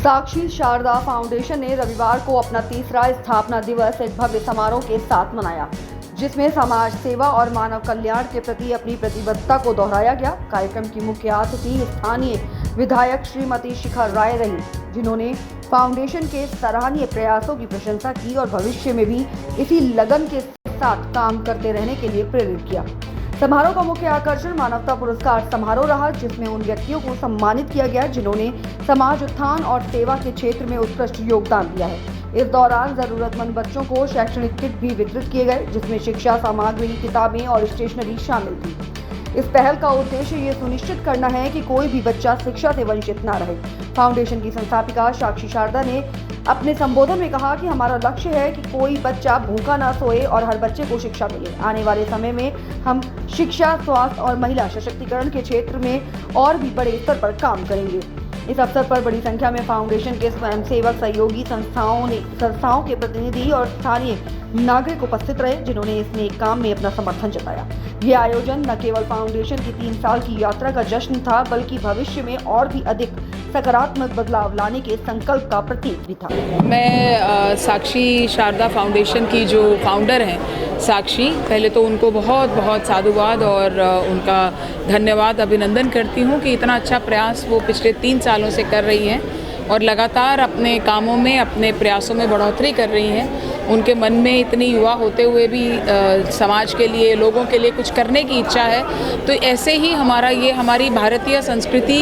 साक्षी Sharda foundation ने रविवार को अपना तीसरा स्थापना दिवस एक भव्य समारोह के साथ मनाया, जिसमें समाज सेवा और मानव कल्याण के प्रति अपनी प्रतिबद्धता को दोहराया गया। कार्यक्रम की मुख्य अतिथि स्थानीय विधायक श्रीमती शिखा राय रही, जिन्होंने फाउंडेशन के सराहनीय प्रयासों की प्रशंसा की और भविष्य में भी इसी लगन के साथ काम करते रहने के लिए प्रेरित किया। समारोह का मुख्य आकर्षण मानवता पुरस्कार समारोह रहा, जिसमें उन व्यक्तियों को सम्मानित किया गया जिन्होंने समाज उत्थान और सेवा के क्षेत्र में उत्कृष्ट योगदान दिया है। इस दौरान जरूरतमंद बच्चों को शैक्षणिक किट भी वितरित किए गए, जिसमें शिक्षा सामग्री, किताबें और स्टेशनरी शामिल थी। इस पहल का उद्देश्य ये सुनिश्चित करना है कि कोई भी बच्चा शिक्षा से वंचित न रहे। फाउंडेशन की संस्थापिका साक्षी शारदा ने अपने संबोधन में कहा कि हमारा लक्ष्य है कि कोई बच्चा भूखा ना सोए और हर बच्चे को शिक्षा मिले। आने वाले समय में हम शिक्षा, स्वास्थ्य और महिला सशक्तिकरण के क्षेत्र में और भी बड़े स्तर पर काम करेंगे। इस अवसर पर बड़ी संख्या में फाउंडेशन के स्वयंसेवक, सहयोगी संस्थाओं के प्रतिनिधि और स्थानीय नागरिक उपस्थित रहे, जिन्होंने इस नेक काम में अपना समर्थन जताया। ये आयोजन न केवल फाउंडेशन की 3 साल की यात्रा का जश्न था, बल्कि भविष्य में और भी अधिक सकारात्मक बदलाव लाने के संकल्प का प्रतीक भी था। मैं साक्षी शारदा फाउंडेशन की जो फाउंडर हैं साक्षी, पहले तो उनको बहुत बहुत साधुवाद और उनका धन्यवाद, अभिनंदन करती हूँ कि इतना अच्छा प्रयास वो पिछले 3 सालों से कर रही हैं और लगातार अपने कामों में, अपने प्रयासों में बढ़ोतरी कर रही हैं। उनके मन में इतनी युवा होते हुए भी समाज के लिए, लोगों के लिए कुछ करने की इच्छा है। तो ऐसे ही हमारी भारतीय संस्कृति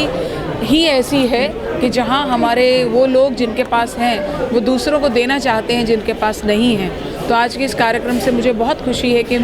ही ऐसी है कि जहाँ हमारे वो लोग जिनके पास हैं वो दूसरों को देना चाहते हैं जिनके पास नहीं हैं। तो आज के इस कार्यक्रम से मुझे बहुत खुशी है कि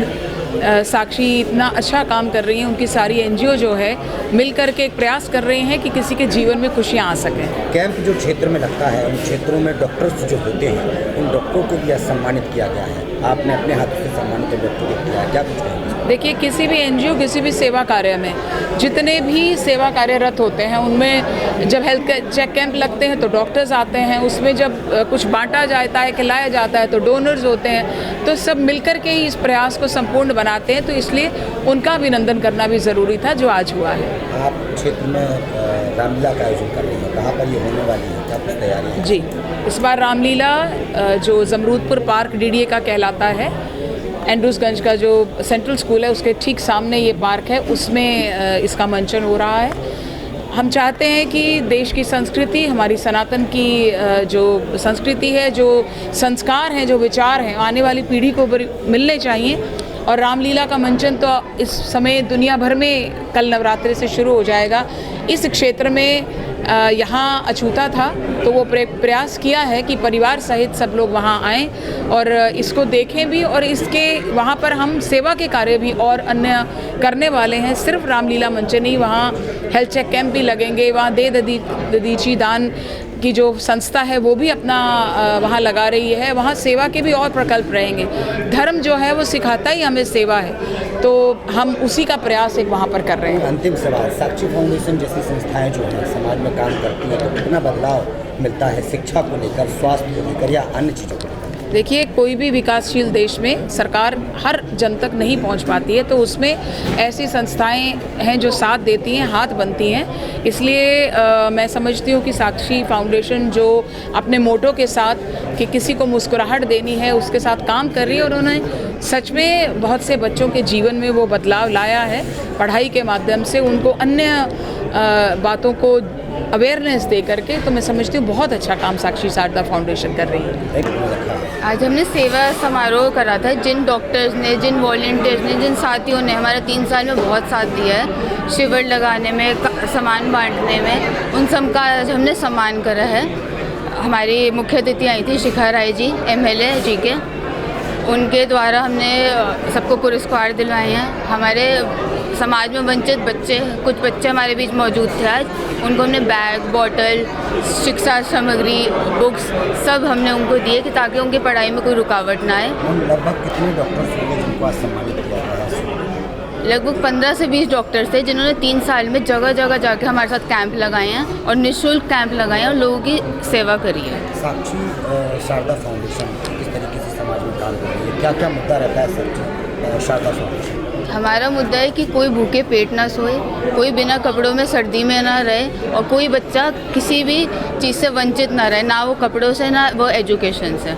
साक्षी इतना अच्छा काम कर रही हैं। उनकी सारी एनजीओ जो है मिलकर के एक प्रयास कर रहे हैं कि किसी के जीवन में खुशियाँ आ सकें। कैंप जो क्षेत्र में लगता है, उन क्षेत्रों में डॉक्टर्स जो होते हैं, उन डॉक्टरों को भी सम्मानित किया गया है। आपने अपने हाथों से सम्मानित डॉक्टर को किया है, क्या कुछ कहेंगे? देखिए, किसी भी एनजीओ, किसी भी सेवा कार्य में जितने भी सेवा कार्यरत होते हैं, उनमें जब हेल्थ चेक कैंप लगते हैं तो डॉक्टर्स आते हैं, उसमें जब कुछ बांटा जाता है, खिलाया जाता है तो डोनर्स होते हैं। तो सब मिलकर के ही इस प्रयास को संपूर्ण बनाते हैं, तो इसलिए उनका अभिनंदन करना भी ज़रूरी था जो आज हुआ है। आप क्षेत्र में रामलीला का आयोजन कर रही हैं, कहाँ पर ये होने वाली है, क्या कुछ तैयारी है? जी, इस बार रामलीला जो जमरूदपुर पार्क डीडीए का कहलाता है, एंड्रूसगंज का जो सेंट्रल स्कूल है उसके ठीक सामने ये पार्क है, उसमें इसका मंचन हो रहा है। हम चाहते हैं कि देश की संस्कृति, हमारी सनातन की जो संस्कृति है, जो संस्कार हैं, जो विचार हैं, आने वाली पीढ़ी को मिलने चाहिए। और रामलीला का मंचन तो इस समय दुनिया भर में कल नवरात्रि से शुरू हो जाएगा। इस क्षेत्र में यहाँ अछूता था, तो वो प्रयास किया है कि परिवार सहित सब लोग वहाँ आएँ और इसको देखें भी, और इसके वहाँ पर हम सेवा के कार्य भी और अन्य करने वाले हैं। सिर्फ रामलीला मंचन नहीं, वहाँ हेल्थ चेक कैंप भी लगेंगे, वहाँ दे ददीची दान की जो संस्था है वो भी अपना वहाँ लगा रही है, वहाँ सेवा के भी और प्रकल्प रहेंगे। धर्म जो है वो सिखाता ही हमें सेवा है, तो हम उसी का प्रयास एक वहाँ पर कर रहे हैं। अंतिम सवाल, साक्षी फाउंडेशन जैसी संस्थाएं जो हैं समाज में काम करती हैं, तो कितना बदलाव मिलता है शिक्षा को लेकर, स्वास्थ्य को लेकर या अन्य चीज़ों को लेकर? देखिए, कोई भी विकासशील देश में सरकार हर जन तक नहीं पहुंच पाती है, तो उसमें ऐसी संस्थाएं हैं जो साथ देती हैं, हाथ बनती हैं। इसलिए मैं समझती हूँ कि साक्षी फाउंडेशन जो अपने मोटो के साथ कि किसी को मुस्कुराहट देनी है, उसके साथ काम कर रही है, और उन्होंने सच में बहुत से बच्चों के जीवन में वो बदलाव लाया है। पढ़ाई के माध्यम से उनको अन्य बातों को अवेयरनेस दे करके, तो मैं समझती हूँ बहुत अच्छा काम साक्षी शारदा फाउंडेशन कर रही है। आज हमने सेवा समारोह करा था। जिन डॉक्टर्स ने, जिन वॉलंटियर्स ने, जिन साथियों ने हमारा 3 साल में बहुत साथ दिया है, शिविर लगाने में, सामान बांटने में, उन सब का आज हमने सम्मान करा है। हमारी मुख्य अतिथि आई थी शिखा राय जी, MLA जी के, उनके द्वारा हमने सबको पुरस्कार दिलवाए हैं। हमारे समाज में वंचित बच्चे, कुछ बच्चे हमारे बीच मौजूद थे आज, उनको हमने बैग, बॉटल, शिक्षा सामग्री, बुक्स सब हमने उनको दिए कि ताकि उनकी पढ़ाई में कोई रुकावट ना आए। लगभग कितने डॉक्टर्स होंगे जिनको आज सम्मानित किया गया? लगभग 15 से 20 डॉक्टर्स थे जिन्होंने 3 साल में जगह जगह जाके हमारे साथ कैंप लगाए हैं और निःशुल्क कैंप लगाए हैं और लोगों की सेवा करी है। साक्षी शारदा फाउंडेशन किस तरीके से समाज में काम कर रही है, क्या क्या मुद्दा रहता है साक्षी शारदा फाउंडेशन? हमारा मुद्दा है कि कोई भूखे पेट ना सोए, कोई बिना कपड़ों में सर्दी में ना रहे और कोई बच्चा किसी भी चीज़ से वंचित ना रहे, ना वो कपड़ों से ना वो एजुकेशन से।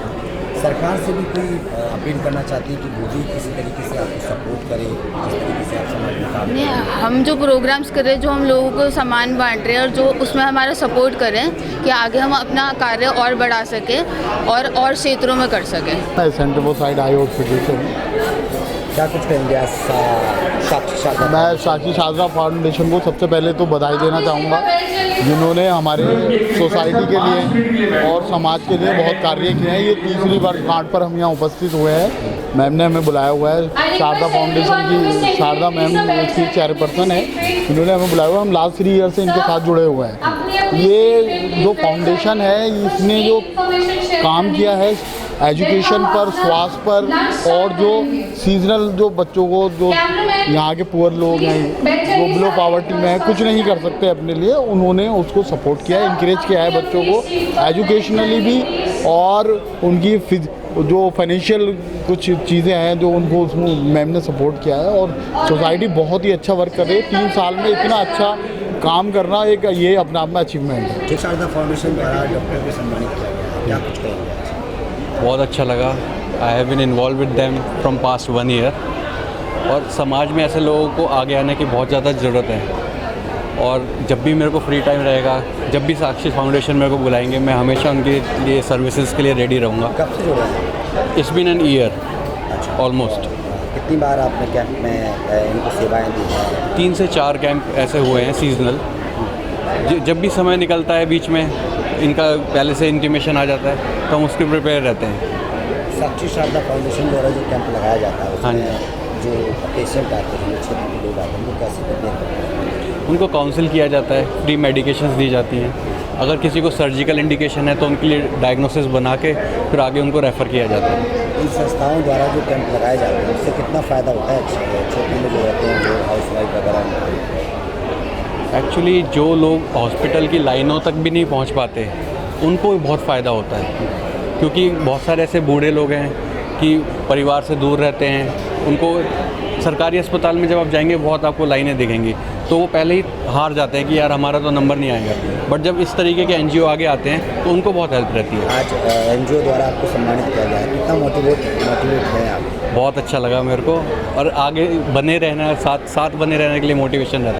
सरकार से भी कोई अपील करना चाहती है कि वो भी किसी तरीके से आपको सपोर्ट करे, जिस तरीके से आप समाज में काम नहीं, हम जो प्रोग्राम्स कर रहे हैं, जो हम लोगों को सामान बांट रहे हैं और जो उसमें हमारा सपोर्ट करें कि आगे हम अपना कार्य और बढ़ा सकें और क्षेत्रों में कर सकें। सेंटर वो साइड आई हॉस्पिटल से हूँ। क्या कुछ कहेंगे आज साक्षी शारदा? मैं साक्षी शारदा फाउंडेशन को सबसे पहले तो बधाई देना चाहूँगा, जिन्होंने हमारे सोसाइटी के लिए और समाज के लिए बहुत कार्य किए हैं। ये तीसरी वर्षगांठ पर हम यहाँ उपस्थित हुए हैं। मैम ने हमें बुलाया हुआ है, शारदा फाउंडेशन की शारदा मैम इसकी चेयरपर्सन है, इन्होंने हमें बुलाया हुआ है। हम लास्ट 3 ईयर से इनके साथ जुड़े हुए हैं। ये जो फाउंडेशन है, इसने जो काम किया है एजुकेशन पर, स्वास्थ्य पर और जो सीजनल जो बच्चों को, जो यहाँ के पुअर लोग हैं, जो बिलो पॉवर्टी में है, कुछ नहीं कर सकते अपने लिए, उन्होंने उसको सपोर्ट किया है, इंकरेज किया है बच्चों को एजुकेशनली भी, और उनकी जो फाइनेंशियल कुछ चीज़ें हैं जो उनको उसमें मैम ने सपोर्ट किया है। और सोसाइटी बहुत ही अच्छा वर्क कर रही है। 3 साल में इतना अच्छा काम करना एक ये अपने आप में अचीवमेंट है। ठीक, शारदा फाउंडेशन द्वारा डॉक्टर को सम्मानित किया गया, क्या कुछ कहेंगे? बहुत अच्छा लगा। I have been involve with them from past 1 year. और समाज में ऐसे लोगों को आगे आने की बहुत ज़्यादा ज़रूरत है। और जब भी मेरे को फ्री टाइम रहेगा, जब भी साक्षी फाउंडेशन मेरे को बुलाएंगे, मैं हमेशा उनके लिए सर्विसेज के लिए रेडी रहूँगा। कब से जुड़े हैं? It's been an year almost. कितनी बार आपने कैंप में इनको सेवाएं दी हैं? 3 से 4 कैंप ऐसे हुए हैं सीजनल। जब भी समय निकलता है बीच में, इनका पहले से इंटीमेशन आ जाता है तो हम उसके प्रिपेयर रहते हैं। साक्षी शारदा फाउंडेशन द्वारा जो कैंप लगाया जाता है, हाँ उसमें जो पेशेंट आते हैं, जो क्षेत्र के लोग आते हैं, उनको कैसे करते हैं? उनको काउंसिल किया जाता है, फ्री मेडिकेशंस दी जाती हैं। अगर किसी को सर्जिकल इंडिकेशन है तो उनके लिए डायग्नोसिस बना के फिर आगे उनको रेफ़र किया जाता है। इन संस्थाओं द्वारा जो कैंप लगाए जाते हैं, उससे कितना फ़ायदा होता है छोटे लोग जो रहते हैं, जो हाउस वाइफ वगैरह? एक्चुअली जो लोग हॉस्पिटल की लाइनों तक भी नहीं पहुंच पाते, उनको भी बहुत फ़ायदा होता है। क्योंकि बहुत सारे ऐसे बूढ़े लोग हैं कि परिवार से दूर रहते हैं। उनको सरकारी अस्पताल में जब आप जाएंगे, बहुत आपको लाइनें दिखेंगी, तो वो पहले ही हार जाते हैं कि यार हमारा तो नंबर नहीं आएगा। बट जब इस तरीके के एनजीओ आगे आते हैं तो उनको बहुत हेल्प रहती है। आज एनजीओ द्वारा आपको सम्मानित किया गया है, कितना मोटिवेट है आप? बहुत अच्छा लगा मेरे को, और आगे बने रहना, साथ बने रहने के लिए मोटिवेशन रहता है।